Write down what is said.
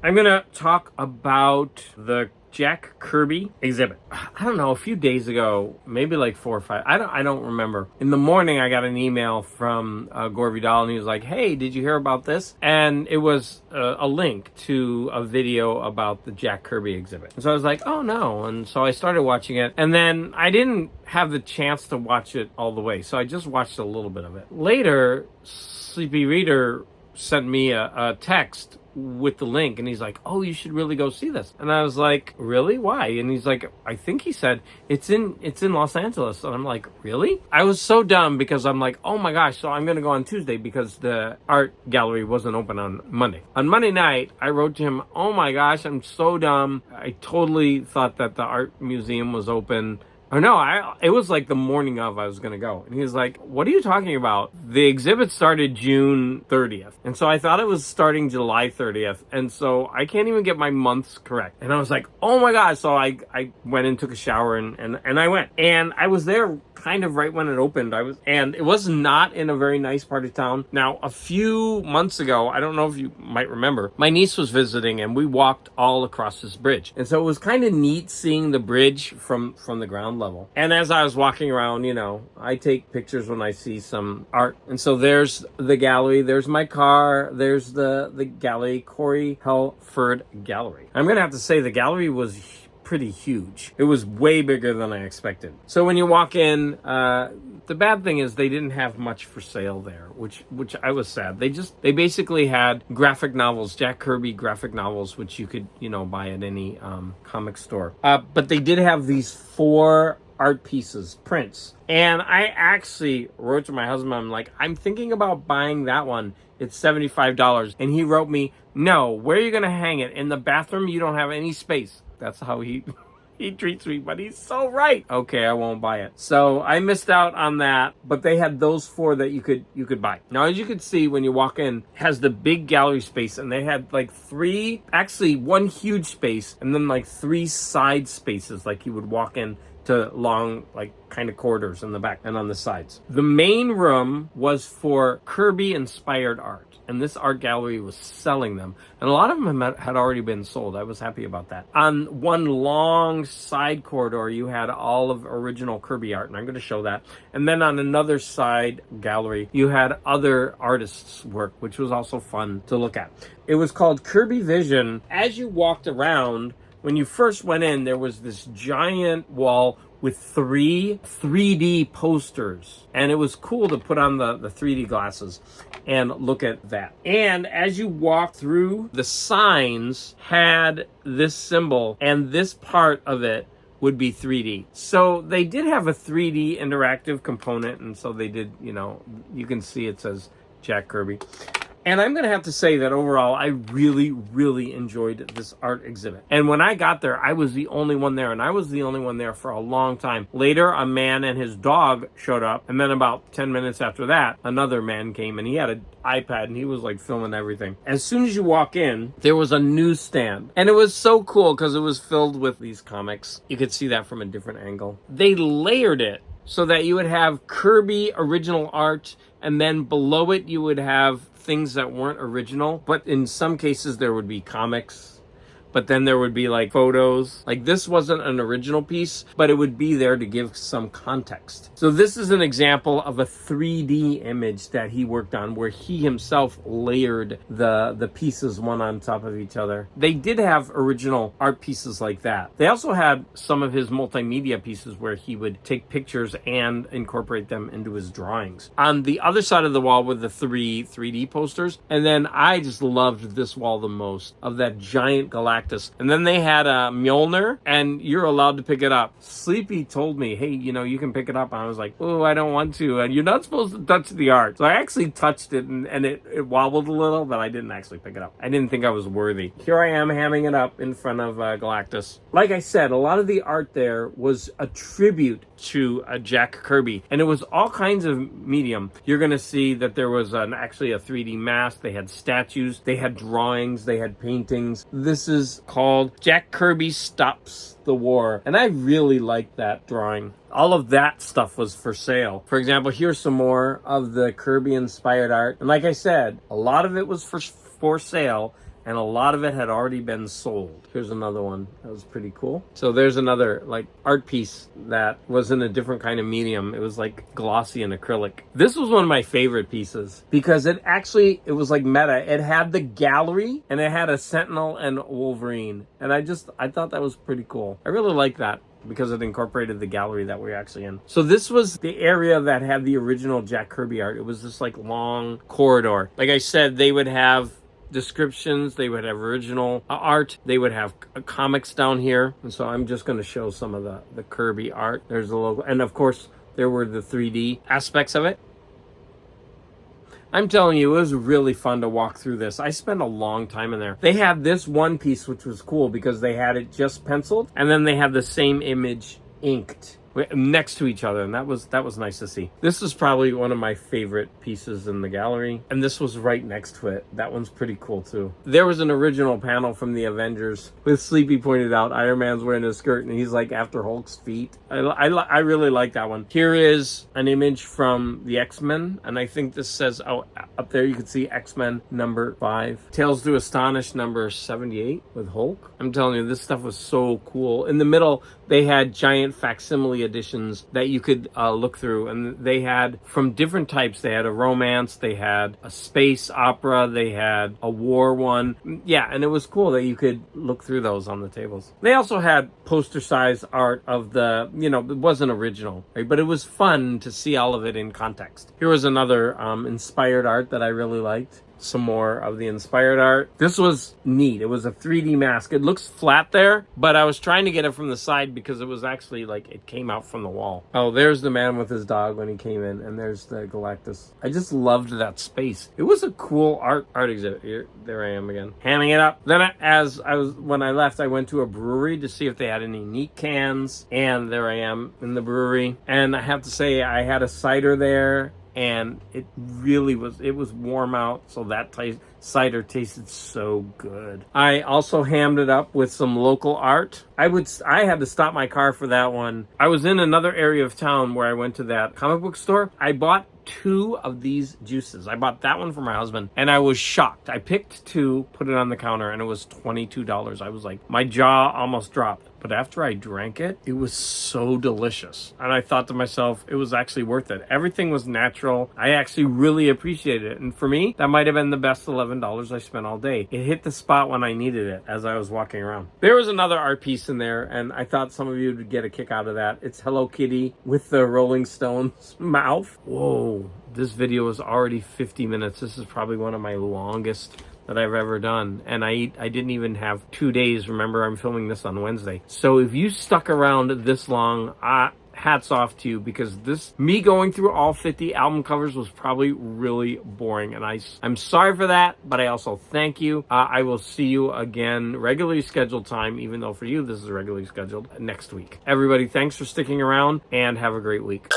I'm going to talk about the Jack Kirby exhibit. I don't know, a few days ago, maybe like 4 or 5. I don't remember. In the morning, I got an email from Gore Vidal, and he was like, "Hey, did you hear about this?" And it was a link to a video about the Jack Kirby exhibit. And so I was like, "Oh no!" And so I started watching it, and then I didn't have the chance to watch it all the way, so I just watched a little bit of it. Later, Sleepy Reader sent me a text with the link, and he's like, "Oh, you should really go see this." And I was like, "Really? Why?" And he's like, "I think," he said, it's in Los Angeles." And I'm like, "Really?" I was so dumb because I'm like, "Oh my gosh," so I'm gonna go on Tuesday because the art gallery wasn't open on Monday. On Monday night, I wrote to him, "Oh my gosh, I'm so dumb. I totally thought that the art museum was open." Or no, it was like the morning of I was going to go. And he was like, "What are you talking about? The exhibit started June 30th. And so I thought it was starting July 30th. And so I can't even get my months correct." And I was like, "Oh my God." So I went and took a shower and I went. And I was there kind of right when it opened. And it was not in a very nice part of town. Now, a few months ago, I don't know if you might remember, my niece was visiting and we walked all across this bridge. And so it was kind of neat seeing the bridge from the ground level. And as I was walking around, I take pictures when I see some art. And so there's the gallery, there's my car, there's the gallery, Corey Helford Gallery. I'm going to have to say the gallery was pretty huge. It was way bigger than I expected. So when you walk in, the bad thing is they didn't have much for sale there, which I was sad. They basically had graphic novels, Jack Kirby graphic novels, which you could, buy at any comic store. But they did have these 4 art pieces, prints. And I actually wrote to my husband, I'm like, "I'm thinking about buying that one. It's $75. And he wrote me, "No, where are you going to hang it? In the bathroom? You don't have any space." That's how he treats me, but he's so right. Okay, I won't buy it. So I missed out on that, but they had those 4 that you could buy. Now, as you can see, when you walk in, it has the big gallery space, and they had like 1 huge space, and then like 3 side spaces, like you would walk in to long, like, kind of corridors in the back and on the sides. The main room was for Kirby inspired art, and this art gallery was selling them, and a lot of them had already been sold. I was happy about that. On one long side corridor, you had all of original Kirby art, and I'm going to show that. And then on another side gallery, you had other artists' work, which was also fun to look at. It was called Kirby Vision. As you walked around, when you first went in, there was this giant wall with 3 3D posters. And it was cool to put on the 3D glasses and look at that. And as you walked through, the signs had this symbol, and this part of it would be 3D. So they did have a 3D interactive component, and so they did, you can see it says Jack Kirby. And I'm going to have to say that overall, I really, really enjoyed this art exhibit. And when I got there, I was the only one there, and I was the only one there for a long time. Later, a man and his dog showed up, and then about 10 minutes after that, another man came, and he had an iPad, and he was like filming everything. As soon as you walk in, there was a newsstand, and it was so cool because it was filled with these comics. You could see that from a different angle. They layered it so that you would have Kirby original art, and then below it you would have things that weren't original, but in some cases there would be comics, but then there would be like photos. Like this wasn't an original piece, but it would be there to give some context. So this is an example of a 3D image that he worked on where he himself layered the pieces one on top of each other. They did have original art pieces like that. They also had some of his multimedia pieces where he would take pictures and incorporate them into his drawings. On the other side of the wall were the 3D posters, and then I just loved this wall the most, of that giant galactic. And then they had a Mjolnir, and you're allowed to pick it up. Sleepy told me, "Hey, you can pick it up." And I was like, "Oh, I don't want to." And you're not supposed to touch the art. So I actually touched it, and it wobbled a little, but I didn't actually pick it up. I didn't think I was worthy. Here I am hamming it up in front of Galactus. Like I said, a lot of the art there was a tribute to Jack Kirby, and it was all kinds of medium. You're going to see that there was actually a 3D mask. They had statues, they had drawings, they had paintings. This is called Jack Kirby Stops the War, and I really liked that drawing. All of that stuff was for sale. For example, here's some more of the Kirby inspired art, and like I said, a lot of it was for sale, and a lot of it had already been sold. Here's another one that was pretty cool. So there's another like art piece that was in a different kind of medium. It was like glossy and acrylic. This was one of my favorite pieces because it was like meta. It had the gallery and it had a Sentinel and Wolverine, and I thought that was pretty cool. I really like that because it incorporated the gallery that we're actually in. So this was the area that had the original Jack Kirby art. It was this like long corridor. Like I said, they would have descriptions, they would have original art, they would have comics down here. And so I'm just going to show some of the Kirby art. There's the logo. And of course, there were the 3D aspects of it. I'm telling you, it was really fun to walk through this. I spent a long time in there. They had this one piece, which was cool because they had it just penciled, and then they had the same image inked next to each other, and that was nice to see. This is probably one of my favorite pieces in the gallery, and this was right next to it. That one's pretty cool too. There was an original panel from the Avengers with Sleepy pointed out Iron Man's wearing a skirt and he's like after Hulk's feet. I really like that one. Here is an image from the X-Men, and I think this says, oh, up there you can see X-Men number 5. Tales to Astonish number 78 with Hulk. I'm telling you, this stuff was so cool. In the middle, they had giant facsimile editions that you could look through, and they had from different types. They had a romance, they had a space opera, they had a war one. Yeah, and it was cool that you could look through those on the tables. They also had poster size art of the, it wasn't original, right? But it was fun to see all of it in context. Here was another inspired art that I really liked. Some more of the inspired art. This was neat. It was a 3D mask. It looks flat there, but I was trying to get it from the side because it was actually like it came out from the wall. Oh, there's the man with his dog when he came in, and there's the Galactus. I just loved that space. It was a cool art exhibit. Here, there I am again, hamming it up. Then when I left, I went to a brewery to see if they had any neat cans, and there I am in the brewery. And I have to say, I had a cider there, and it was warm out, so that cider tasted so good. I also hammed it up with some local art. I had to stop my car for that one. I was in another area of town where I went to that comic book store. I bought 2 of these juices. I bought that one for my husband, and I was shocked. I picked 2, put it on the counter, and it was $22. I was like, my jaw almost dropped. But after I drank it, it was so delicious. And I thought to myself, it was actually worth it. Everything was natural. I actually really appreciated it. And for me, that might have been the best $11 I spent all day. It hit the spot when I needed it as I was walking around. There was another art piece in there, and I thought some of you would get a kick out of that. It's Hello Kitty with the Rolling Stones mouth. Whoa, this video is already 50 minutes. This is probably one of my longest that I've ever done, and I didn't even have 2 days. Remember, I'm filming this on Wednesday. So if you stuck around this long, hats off to you, because me going through all 50 album covers was probably really boring, and I'm sorry for that, but I also thank you. I will see you again regularly scheduled time, even though for you this is regularly scheduled, next week. Everybody, thanks for sticking around, and have a great week.